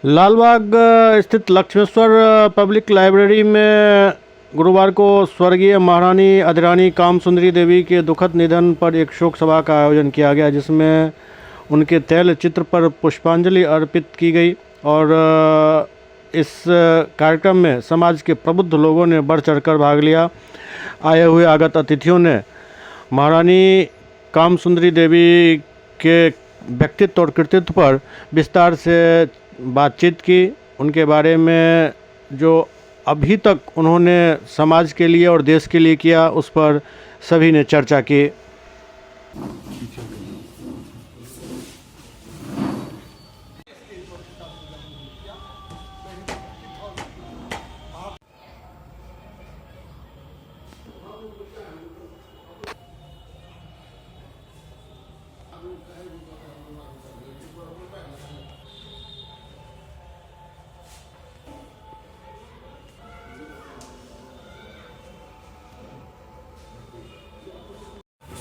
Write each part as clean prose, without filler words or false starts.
लालबाग स्थित Lakshmeshwar public library में गुरुवार को स्वर्गीय महारानी अधिरानी कामसुंदरी देवी के दुखद निधन पर एक शोक सभा का आयोजन किया गया, जिसमें उनके तैल चित्र पर पुष्पांजलि अर्पित की गई। और इस कार्यक्रम में समाज के प्रबुद्ध लोगों ने बढ़ चढ़कर भाग लिया। आए हुए आगत अतिथियों ने महारानी कामसुंदरी देवी के व्यक्तित्व और कृतित्व पर विस्तार से बातचीत की। उनके बारे में जो अभी तक उन्होंने समाज के लिए और देश के लिए किया, उस पर सभी ने चर्चा की।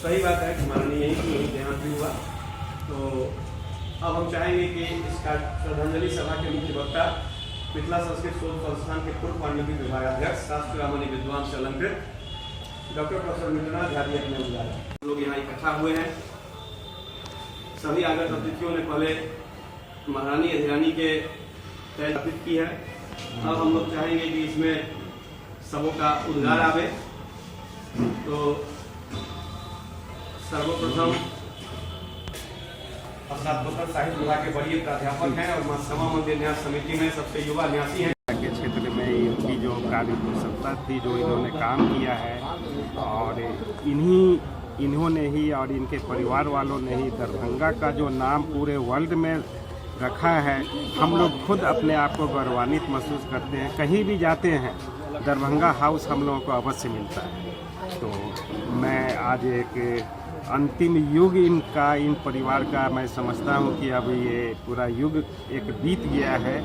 सही बात है कि माननीय यही की यही देहांत भी हुआ। तो अब हम चाहेंगे कि इसका श्रद्धांजलि सभा के मुख्य वक्ता मिथिला संस्कृत शोध संस्थान के पूर्व पांडुलिपि विभागाध्यक्ष शास्त्र रामनी विद्वान से अलंकृत डॉक्टर प्रोफेसर मित्रनाथ झा जी अपने बुलाया। लोग यहाँ इकट्ठा हुए हैं। सभी आगत अतिथियों ने पहले महारानी अधिरानी के तय अर्पित की है। अब हम लोग चाहेंगे कि इसमें सबों का उद्गार आवे। तो सर्वप्रथम स्नातकोत्तर साहित्य विभाग के वरीय प्राध्यापक हैं और समा मंदिर न्यास समिति में सबसे युवा न्यासी हैं। के क्षेत्र में इनकी जो कार्य कुशलता थी, जो इन्होंने काम किया है, और इन्होंने ही और इनके परिवार वालों ने ही दरभंगा का जो नाम पूरे वर्ल्ड में रखा है। हम लोग खुद अपने आप को गौरवान्वित महसूस करते हैं। कहीं भी जाते हैं दरभंगा हाउस हम लोगों को अवश्य मिलता है। तो मैं आज एक अंतिम युग इन परिवार का मैं समझता हूँ कि अब ये पूरा युग एक बीत गया है,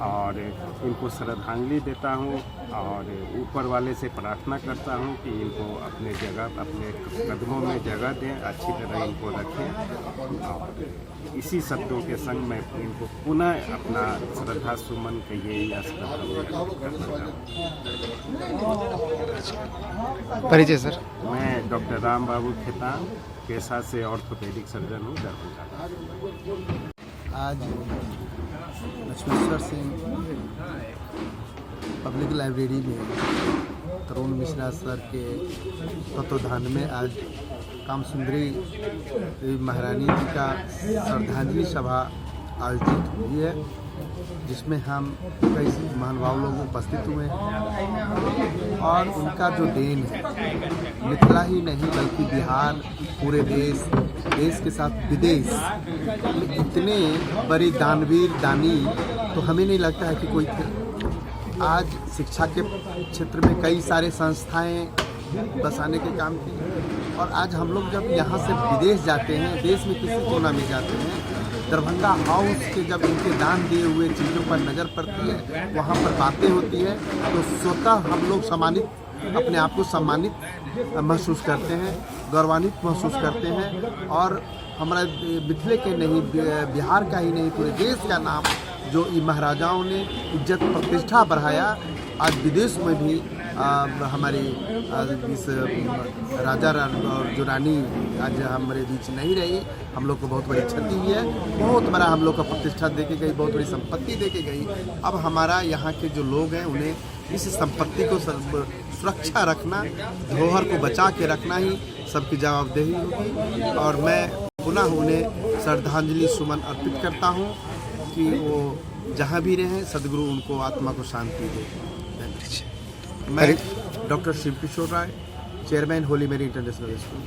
और इनको श्रद्धांजलि देता हूँ और ऊपर वाले से प्रार्थना करता हूँ कि इनको अपने जगह, अपने कदमों में जगह दें, अच्छी तरह इनको रखें। और इसी शब्दों के संग मैं इनको पुनः अपना श्रद्धा सुमन कहिए या श्रद्धा करना चाहूँ। परिचय सर। मैं डॉक्टर राम बाबू खेतान, पेशा से ऑर्थोपेडिक सर्जन हूँ, दरभंगा। आज लक्ष्मेश्वर सिंह पब्लिक लाइब्रेरी में तरुण मिश्रा सर के तत्वाधान में आज कामसुंदरी महारानी जी का श्रद्धांजलि सभा आयोजित हुई है, जिसमें हम कई महानुभाव लोग उपस्थित हुए हैं। और उनका जो देन है, मिथिला ही नहीं बल्कि बिहार, पूरे देश के साथ विदेश में इतने बड़े दानवीर दानी तो हमें नहीं लगता है कि कोई थे। आज शिक्षा के क्षेत्र में कई सारे संस्थाएं बसाने के काम किए, और आज हम लोग जब यहाँ से विदेश जाते हैं, देश में किसी कोना में जाते हैं, दरभंगा हाउस के जब इनके दान दिए हुए चीज़ों पर नज़र पड़ती है, वहाँ पर बातें होती है, तो स्वतः हम लोग अपने आप को सम्मानित महसूस करते हैं, गौरवान्वित महसूस करते हैं। और हमारे मिथिले के नहीं, बिहार का ही नहीं, पूरे देश का नाम जो महाराजाओं ने इज्जत प्रतिष्ठा बढ़ाया, आज विदेश में भी हमारी इस राजा और जो रानी आज हमारे बीच नहीं रही, हम लोग को बहुत बड़ी क्षति हुई है। बहुत बड़ा हम लोग का प्रतिष्ठा दे के गई, बहुत बड़ी संपत्ति दे के गई। अब हमारा यहाँ के जो लोग हैं, उन्हें इस संपत्ति को सुरक्षा रखना, धरोहर को बचा के रखना ही सबकी जवाबदेही होगी। और मैं पुनः उन्हें श्रद्धांजलि सुमन अर्पित करता हूँ कि वो जहाँ भी रहें, सदगुरु उनको आत्मा को शांति दे। मैं डॉक्टर शिव किशोर राय, चेयरमैन होली मेरी इंटरनेशनल स्कूल।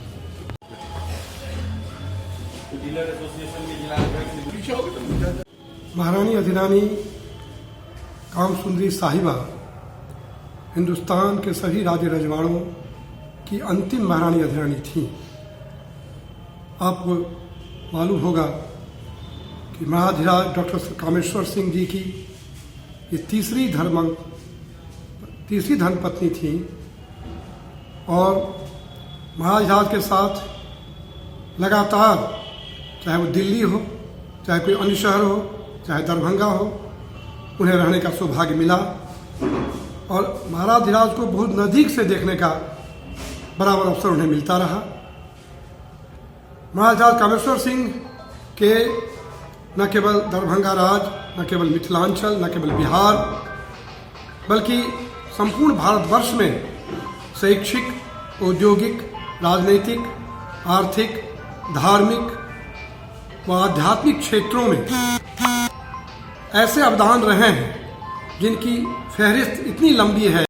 महारानी अधिरानी कामसुंदरी साहिबा हिंदुस्तान के सभी राजे रजवाड़ों की अंतिम महारानी अधिरानी थी। आपको मालूम होगा कि महाधिराज डॉक्टर कामेश्वर सिंह जी की ये तीसरी धर्मपत्नी थी, और महाधिराज के साथ लगातार, चाहे वो दिल्ली हो, चाहे कोई अन्य शहर हो, चाहे दरभंगा हो, उन्हें रहने का सौभाग्य मिला और महाराज धीराज को बहुत नज़दीक से देखने का बराबर अवसर उन्हें मिलता रहा। महाराज धीराज कामेश्वर सिंह के न केवल दरभंगा राज, न केवल मिथिलांचल, न केवल बिहार, बल्कि संपूर्ण भारतवर्ष में शैक्षिक, औद्योगिक, राजनीतिक, आर्थिक, धार्मिक व आध्यात्मिक क्षेत्रों में ऐसे अवदान रहे हैं जिनकी फहरिस्त इतनी लंबी है